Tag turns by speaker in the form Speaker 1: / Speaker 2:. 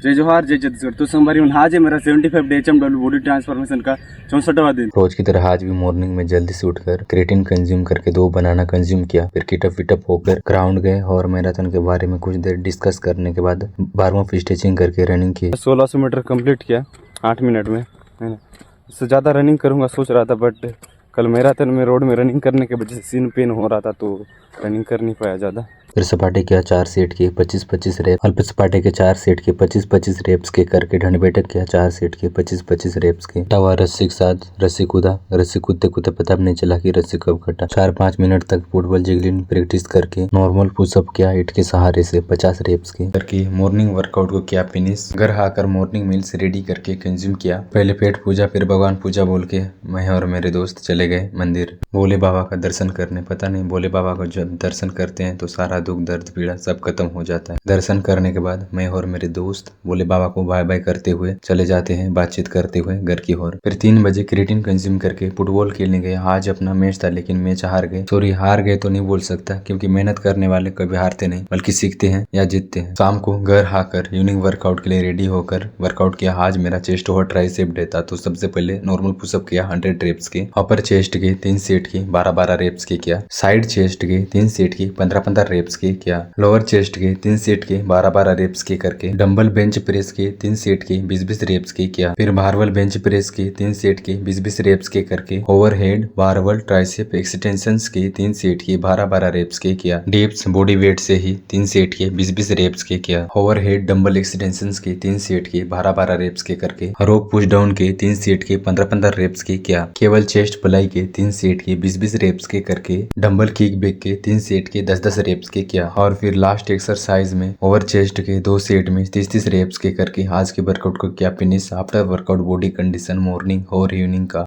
Speaker 1: जय जोहार जय छत्तीसगढ़। तो सोमवार आज है मेरा 75 डे HMW बॉडी ट्रांसफॉर्मेशन का 64वां दिन।
Speaker 2: रोज की तरह आज भी मॉर्निंग में जल्दी से उठकर क्रेटिन कंज्यूम करके 2 बनाना कंज्यूम किया, फिर किटअप विटअप होकर ग्राउंड गए और मैराथन के बारे में कुछ देर डिस्कस करने के बाद 12वां फिर स्ट्रेचिंग करके रनिंग की।
Speaker 1: 1600 मीटर कंप्लीट किया 8 मिनट में, है ना। इससे ज़्यादा रनिंग करूँगा सोच रहा था, बट कल मैराथन में रोड में रनिंग करने के वजह से सीन पेन हो रहा था तो रनिंग कर नहीं पाया ज़्यादा।
Speaker 2: फिर सपाटे किया 4 सेट के 25-25 रेप, अल्प सपाटे के 4 सेट के 25-25 रेप्स के करके ढंड बैठक किया 4 सेट के 25-25 रेप्स के। टवा रस्सी के साथ रस्सी कूदा, रस्सी कूदते कूदते पता भी नहीं चला कि रस्सी कब कटा। 4-5 मिनट तक फुटबॉल जिगलिंग प्रैक्टिस करके नॉर्मल पुशअप किया 8 के सहारे से 50 रेप्स के करके मॉर्निंग वर्कआउट को किया फिनिश। घर आकर मॉर्निंग मील्स रेडी करके कंज्यूम किया। पहले पेट पूजा फिर भगवान पूजा बोल के मैं और मेरे दोस्त चले गए मंदिर भोले बाबा का दर्शन करने। पता नहीं भोले बाबा को जब दर्शन करते हैं तो सारा दुख दर्द पीड़ा सब खत्म हो जाता है। दर्शन करने के बाद मैं और मेरे दोस्त भोले बाबा को बाय बाय करते हुए चले जाते हैं, बातचीत करते हुए घर की ओर। फिर 3 बजे क्रिएटिन कंज्यूम करके फुटबॉल खेलने गए। आज अपना मैच था लेकिन मैच हार गए। सॉरी, हार गए तो नहीं बोल सकता क्योंकि मेहनत करने वाले कभी हारते नहीं बल्कि सीखते हैं या जीतते हैं। शाम को घर आकर इवनिंग वर्कआउट के लिए रेडी होकर वर्कआउट किया। आज मेरा चेस्ट और ट्राइसेप डे था तो सबसे पहले नॉर्मल पुशअप किया 100 रेप्स के। अपर चेस्ट के 3 सेट की 12-12 रेप्स के किया। साइड चेस्ट के 3 सेट की 15-15 रेप्स के किया। लोअर चेस्ट के 3 सेट के 12-12 रेप्स के करके डंबल बेंच प्रेस के 3 सेट के 20-20 रेप्स के किया। फिर बारवल बेंच प्रेस के 3 सेट के 20-20 रेप्स के करके ओवरहेड बारवल ट्राइसेप एक्सटेंशंस के 3 सेट के 12-12 रेप्स के किया। डिप्स बॉडी वेट से ही 3 सेट के 20-20 रेप्स के किया। ओवरहेड डंबल एक्सटेंशंस के 3 सेट के 12-12 रेप्स के करके रोप पुश डाउन के 3 सेट के 15-15 रेप्स के किया। केवल चेस्ट प्लाई के 3 सेट के 20-20 रेप्स के करके डंबल किक बैक के 3 सेट के 10-10 रेप्स के किया। और फिर लास्ट एक्सरसाइज में ओवर चेस्ट के 2 सेट में 30-30 रेप्स के करके आज के वर्कआउट को किया finish. After workout body condition morning और इवनिंग का